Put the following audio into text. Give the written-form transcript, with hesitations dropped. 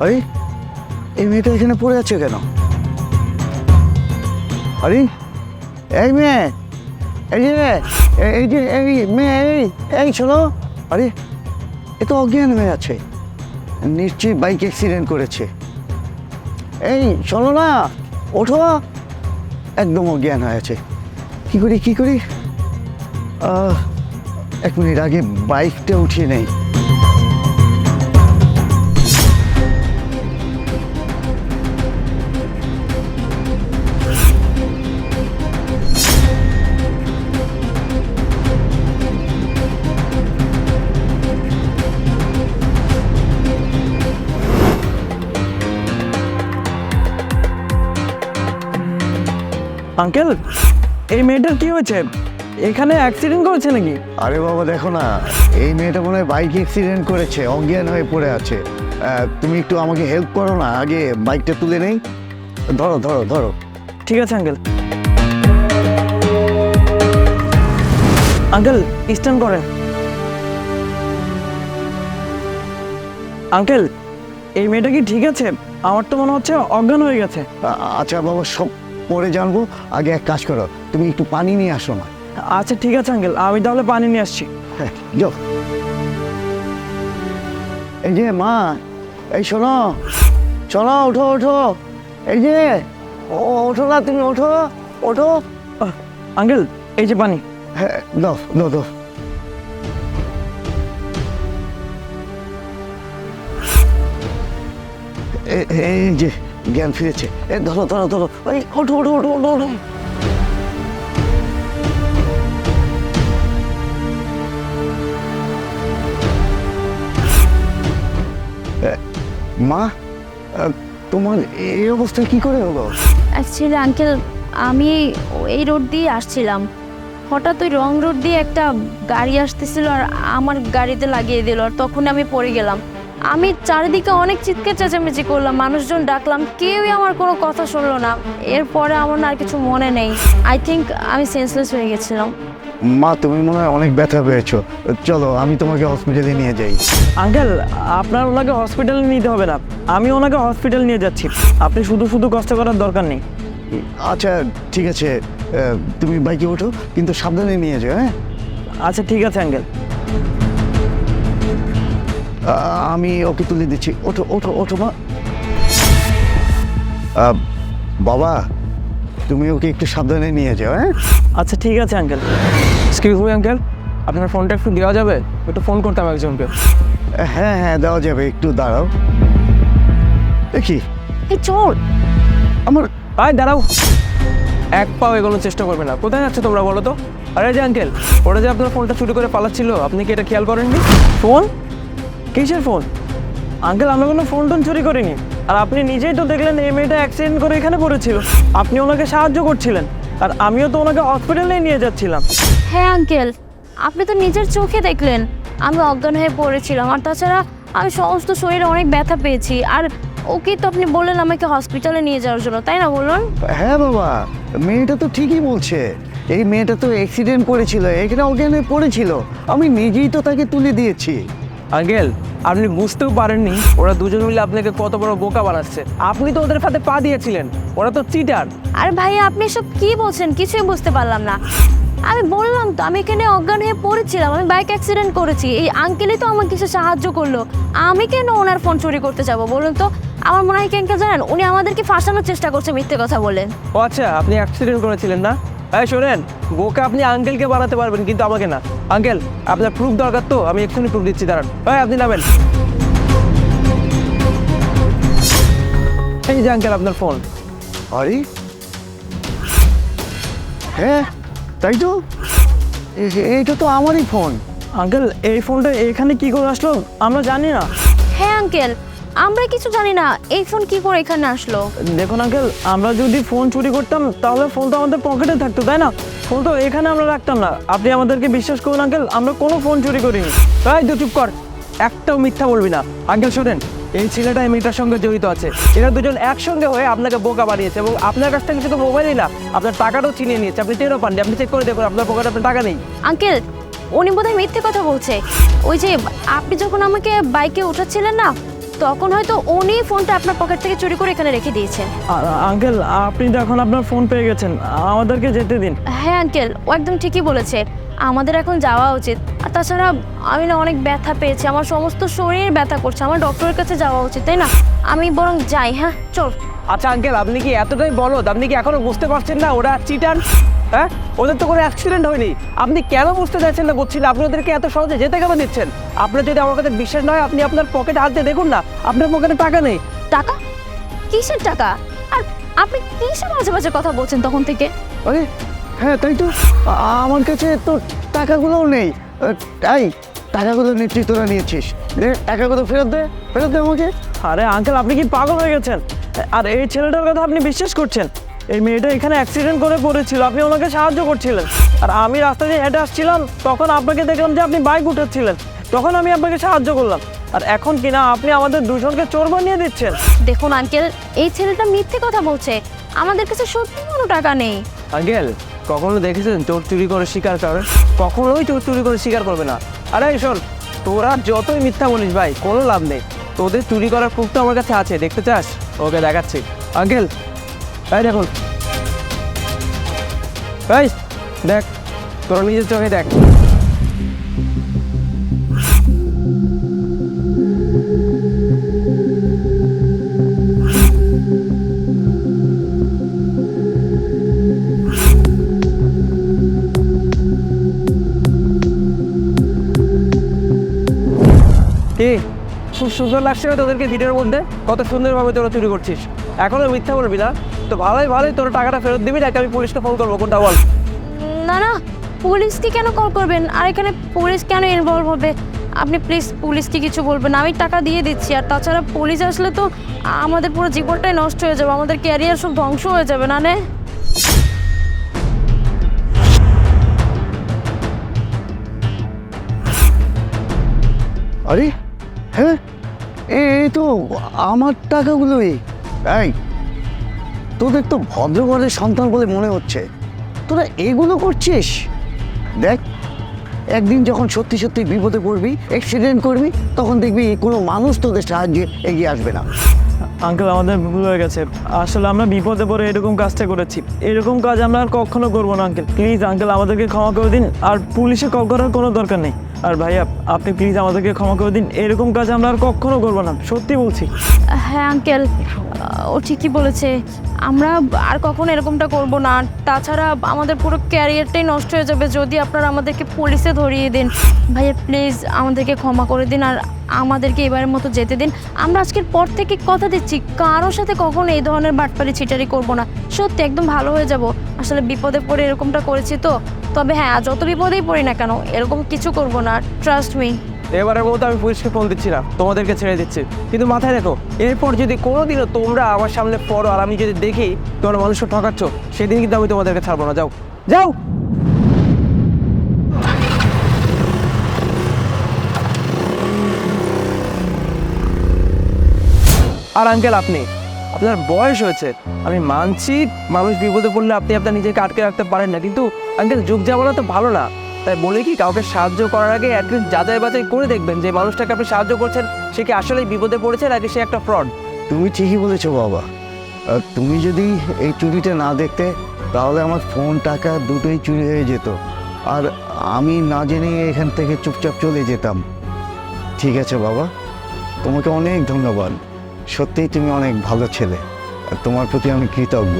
আরে এই মেয়েটা এখানে পড়ে আছে কেন? আরে এই মেয়ে, এই যে এই যে এই মেয়ে, এই শোনো। আরে এ তো অজ্ঞান হয়ে আছে, নিশ্চয়ই বাইক অ্যাক্সিডেন্ট করেছে। এই শোনো না, ওঠো। একদম অজ্ঞান হয়ে আছে। কি করি কি করি? 1 মিনিট আগে বাইকটা উঠিয়ে নেই। আঙ্কেল, এই মেয়েটার কি হয়েছে? এখানে অ্যাক্সিডেন্ট করেছে নাকি? আরে বাবা দেখো না, এই মেয়েটা মনে হয় বাইক অ্যাক্সিডেন্ট করেছে, অজ্ঞান হয়ে পড়ে আছে। তুমি একটু আমাকে হেল্প করো না, আগে বাইকটা তুলে নেই। ধরো ধরো ধরো। ঠিক আছে আঙ্কেল। আঙ্কেল স্ট্যান্ড করেন। আঙ্কেল, এই মেয়েটা কি ঠিক আছে? আমার তো মনে হচ্ছে অজ্ঞান হয়ে গেছে। আচ্ছা বাবা, সব পরে জানবো, আগে এক কাজ করো, তুমি একটু পানি নিয়ে আসো না। আচ্ছা ঠিক আছে আঙ্কেল, আমি তাহলে পানি নিয়ে আসছি। হ্যাঁ যাও। এই যে মা, এই শোনো, চলো ওঠো ওঠো। এই যে ওঠো না, তুমি ওঠো ওঠো। আঙ্কেল এই যে পানি। হ্যাঁ দাও দাও দাও। এই যে জ্ঞান ফিরেছে। ধরো ধরো ধরো, ওই ওঠো ওঠো ওঠো ওঠো ওঠো। মা, তোমার এই অবস্থায় কি করে হলো? অ্যাকচুয়ালি আঙ্কেল, আমি এই রোড দিয়ে আসছিলাম, হঠাৎ ওই রং রোড দিয়ে একটা গাড়ি আসতেছিল আর আমার গাড়িতে লাগিয়ে দিল, আর তখন আমি পড়ে গেলাম। আমি চারিদিকে অনেক চিৎকার চেঁচামেচি করলাম, মানুষজন ডাকলাম, কেউই আমার কোনো কথা শুনলো না। এরপরে আমার আর কিছু মনে নেই, আই থিঙ্ক আমি সেন্সলেস হয়ে গেছিলাম। মা, তুমি মনে হয় অনেক ব্যথা পেয়েছো, চলো আমি তোমাকে হসপিটালে নিয়ে যাই। আঙ্কেল, আপনার ওনাকে হসপিটালে নিতে হবে না, আমি ওনাকে হসপিটাল নিয়ে যাচ্ছি। আপনি শুধু শুধু কষ্ট করার দরকার নেই। আচ্ছা ঠিক আছে, তুমি বাইকে ওঠো, কিন্তু সাবধানে নিয়ে যাও। হ্যাঁ আচ্ছা ঠিক আছে আঙ্কেল। আমি ওকে তুলে দিচ্ছি। ওঠো ওঠো ওঠো মা। বাবা, তুমি ওকে একটু সাবধানে নিয়ে যাও। হ্যাঁ আচ্ছা ঠিক আছে আঙ্কেল। এক্সকিউজ মি আঙ্কেল, আপনার ফোনটা একটু দেওয়া যাবে? একটু ফোন করতাম একজনকে। হ্যাঁ হ্যাঁ দেওয়া যাবে, একটু দাঁড়াও। দেখি এই চোর! আমার আয় দাঁড়াও, এক পাও এগোনোর চেষ্টা করবে না। কোথায় যাচ্ছে তোমরা বলো তো? আরে যে আঙ্কেল, ওরা যে আপনার ফোনটা চুরি করে পালাচ্ছিল, আপনি কি এটা খেয়াল করেননি? ফোন? কিসের ফোন? আঙ্কেল, আমরা কোনো ফোন টোন চুরি করিনি। আর আপনি নিজেই তো দেখলেন এই মেয়েটা অ্যাক্সিডেন্ট করে এখানে পড়েছিল, আপনি ওনাকে সাহায্য করছিলেন, আর আমিও তো ওনাকে হসপিটালে নিয়ে যাচ্ছিলাম। হ্যাঁ আঙ্কেল, আপনি তো নিজের চোখে দেখলেন আমি অজ্ঞান হয়ে পড়েছিলাম, আর তাছাড়া আমি সমস্ত শরীরে অনেক ব্যথা পেয়েছি। আর ওকে তো আপনি বললেন আমাকে হসপিটালে নিয়ে যাওয়ার জন্য, তাই না বলুন? হ্যাঁ বাবা, মেয়েটা তো ঠিকই বলছে। এই মেয়েটা তো অ্যাক্সিডেন্ট করেছিল, এখানে অজ্ঞান হয়ে পড়েছিল, আমি নিজেই তো তাকে তুলে দিয়েছি। আঙ্কেল, আপনি বুঝতেও পারেননি ওরা দুজন মিলে আপনাকে কত বড় বোকা বানাচ্ছে। আপনি তো ওদের সাথে পা দিয়েছিলেন, ওরা তো চিটার। আর ভাইয়া, আপনি সব কি বলছেন? কিছুই বুঝতে পারলাম না। আমি বললাম তো আমি এখানে অজ্ঞান হয়ে পড়েছিলাম, আমি বাইক অ্যাক্সিডেন্ট করেছি। এই আঙ্কেলই তো আমাকে কিছু সাহায্য করলো, আমি কেন ওনার ফোন চুরি করতে যাবো বলুন তো? আমার মনে হয় কি আঙ্কেল জানেন, উনি আমাদেরকে ফাঁসানোর চেষ্টা করছে মিথ্যে কথা বলেন। ও আচ্ছা, আপনি অ্যাক্সিডেন্ট করেছিলেন না? এই শোনেন, বোকা আপনি আঙ্কেলকে বানাতে পারবেন কিন্তু আমাকে না। আঙ্কেল, আপনার প্রুফ দরকার তো, আমি এক্ষুনি প্রুফ দিচ্ছি, দাঁড়ান। ভাই আপনি নামেন। এই যে আঙ্কেল আপনার ফোন। আরে হ্যাঁ তাই তো, এইটা তো আমারই ফোন। আঙ্কেল, এই ফোনটা এখানে কি করে আসলো আমরা জানি না। হ্যাঁ আঙ্কেল, আমরা কিছু জানি না এই ফোন কি করে এখানে আসলো। দেখুন আঙ্কেল, আমরা যদি ফোন চুরি করতাম তাহলে ফোন তো আমাদের পকেটে থাকতো, তাই না? ফোন তো এখানে আমরা রাখতাম না। আপনি আমাদেরকে বিশ্বাস করুন আঙ্কেল, আমরা কোনো ফোন চুরি করিনি। এই তো চুপ কর, একটাও মিথ্যা বলবি না। আঙ্কেল শোনেন, এই ছেলেটা এই মেয়েটার সঙ্গে জড়িত আছে। এরা দুজন একসঙ্গে হয়ে আপনাকে বোকা বানিয়েছে এবং আপনার কাছ থেকে শুধু মোবাইলই না, আপনার টাকাটাও চিনিয়ে নিয়েছে। আপনি টেরও পাননি। আপনি চেক করে দেখুন, আপনার পকেটে আপনার টাকা নেই। আঙ্কেল, উনি বোধহয় মিথ্যে কথা বলছে। ওই যে আপনি যখন আমাকে বাইকে উঠাচ্ছিলেন না, তখন হয়তো উনি ফোনটা আপনার পকেট থেকে চুরি করে এখানে রেখে দিয়েছেন। আঙ্কেল আপনি তো এখন আপনার ফোন পেয়ে গেছেন, আমাদেরকে যেতে দিন। হ্যাঁ আঙ্কেল, ও একদম ঠিকই বলেছে, আমাদের এখন যাওয়া উচিত। আর তাছাড়া আমি না অনেক ব্যথা পেয়েছি, আমার সমস্ত শরীর ব্যথা করছে, আমার ডক্টরের কাছে যাওয়া উচিত, তাই না? আমি বরং যাই। হ্যাঁ চল। আচ্ছা আঙ্কেল, আপনি কি এতটাই বলদ? আপনি কি এখনো বুঝতে পারছেন না ওরা চিটার? হ্যাঁ, ওদের তো কোনো অ্যাক্সিডেন্ট হয়নি। আপনি কেন বুঝতে চাইছেন না বুঝছি না। আপনি ওদেরকে এত সহজে যেতে কেন দিচ্ছেন? আপনার যদি আমার কাছে বিশ্বাস নয়, আপনি আপনার পকেটে হাত দিয়ে দেখুন না, আপনার পকেটে টাকা নেই। টাকা? কিসের টাকা? আর আপনি কিসের মাঝে মাঝে কথা বলছেন তখন থেকে? আরে হ্যাঁ তাই তো, আমার কাছে তো টাকাগুলোও নেই। তাই টাকাগুলো নিশ্চয়ই তোরা নিয়েছিস। টাকাগুলো ফেরত দে, ফেরত দে আমাকে। আরে আঙ্কেল আপনি কি পাগল হয়ে গেছেন? আর এই ছেলেটার কথা আপনি বিশ্বাস করছেন? এই মেয়েটা এখানে অ্যাক্সিডেন্ট করে পড়েছিল, আপনি ওনাকে সাহায্য করছিলেন। আর আমি রাস্তা দিয়ে হেঁটে আসছিলাম, তখন আপনাকে দেখলাম যে আপনি বাইক উঠাচ্ছিলেন, তখন আমি আপনাকে সাহায্য করলাম। আর এখন কিনা আপনি আমাদের দুজনকে চোর বানিয়ে দিচ্ছেন। দেখুন আঙ্কেল, এই ছেলেটা মিথ্যে কথা বলছে, আমাদের কাছে সত্যি কোনো টাকা নেই। আঙ্কেল, কখনো দেখেছেন চোর চুরি করে শিকার করে? কখনোই চোর চুরি করে শিকার করবে না। আরে শোন, তোরা যতই মিথ্যা বলিস ভাই, কোনো লাভ নেই। তোদের চুরি করার প্রুফ তো আমার কাছে আছে, দেখতে চাস? ওকে দেখাচ্ছি। আঙ্কেল এই দেখুন, এই দেখ, তোরা নিজের চোখে দেখ। কি খুব সুন্দর লাগছে না তোদেরকে ভিডিওর মধ্যে? কত সুন্দরভাবে তোরা চুরি করছিস। এখনো মিথ্যা বলবি না তো? ভালোই ভালোই, তোরা টাকাটা ফেরত দিবি নাকি আমি পুলিশকে ফোন করবো? কোনটা বল? না না, পুলিশকে কেন কল করবেন? আর এখানে পুলিশ কেন ইনভলভ হবে? আপনি প্লিজ পুলিশকে কিছু বলবেন না, আমি টাকা দিয়ে দিচ্ছি। আর তাছাড়া পুলিশ আসলে তো আমাদের পুরো জীবনটাই নষ্ট হয়ে যাবে, আমাদের ক্যারিয়ার সব ধ্বংস হয়ে যাবে। না নে, আরে হ্যাঁ, এই তো আমার টাকাগুলোই। এই তোদের তো ভদ্রঘরের সন্তান বলে মনে হচ্ছে, তোরা এগুলো করছিস? দেখ, একদিন যখন সত্যি সত্যি বিপদে পড়বি, অ্যাক্সিডেন্ট করবি, তখন দেখবি কোনো মানুষ তোদের সাহায্যে এগিয়ে আসবে না। আঙ্কেল আমাদের ভুল হয়ে গেছে, আসলে আমরা বিপদে পড়ে এরকম কাজটা করেছি। এরকম কাজ আমরা আর কখনো করবো না আঙ্কেল। প্লিজ আঙ্কেল আমাদেরকে ক্ষমা করে দিন, আর পুলিশে কল করার কোনো দরকার নেই। আর ভাইয়া আপনি প্লিজ আমাদেরকে ক্ষমা করে দিন, এরকম কাজ আমরা আর কখনো করবো না, সত্যি বলছি। হ্যাঁ আঙ্কেল, ও ঠিকই বলেছে, আমরা আর কখনো এরকমটা করব না। আর তাছাড়া আমাদের পুরো ক্যারিয়ারটাই নষ্ট হয়ে যাবে যদি আপনারা আমাদেরকে পুলিশে ধরিয়ে দেন। ভাইয়া প্লিজ আমাদেরকে ক্ষমা করে দিন, আর আমাদেরকে এবারের মতো যেতে দিন। আমরা আজকের পর থেকে কথা দিচ্ছি কারোর সাথে কখনো এই ধরনের বাটপারি ছিটারি করব না, সত্যি একদম ভালো হয়ে যাব। আসলে বিপদে পড়ে এরকমটা করেছি তো, তবে হ্যাঁ যত বিপদেই পড়ি না কেন এরকম কিছু করব না, ট্রাস্ট মি। এবারের মতো আমি পুলিশকে ফোন দিচ্ছি না, তোমাদেরকে ছেড়ে দিচ্ছি। কিন্তু মাথায় রেখো, এরপর যদি কোনোদিনও তোমরা আমার সামনে পড়ো আর আমি যদি দেখি তোমরা মানুষকে ঠকাচ্ছ, সেদিন কিন্তু আমি তোমাদেরকে ছাড়বো না। যাও যাও। আর আঙ্কেল, আপনার বয়স হয়েছে, আমি মানছি মানুষ বিপদে পড়লে আপনি আপনার নিজেকে আটকে রাখতে পারেন না, কিন্তু আঙ্কেল যুগ জামানা তো ভালো না। তাই বলে কি, কাউকে সাহায্য করার আগে অ্যাটলিস্ট যাচাই বাছাই করে দেখবেন যে মানুষটাকে আপনি সাহায্য করছেন সে কি আসলেই বিপদে পড়েছে নাকি সে একটা ফ্রড। তুমি ঠিকই বলেছো বাবা। তুমি যদি এই চুরিটা না দেখতে, তাহলে আমার ফোন টাকা দুটোই চুরি হয়ে যেত, আর আমি না জেনে এখান থেকে চুপচাপ চলে যেতাম। ঠিক আছে বাবা, তোমাকে অনেক ধন্যবাদ। সত্যিই তুমি অনেক ভালো ছেলে, আর তোমার প্রতি আমি কৃতজ্ঞ।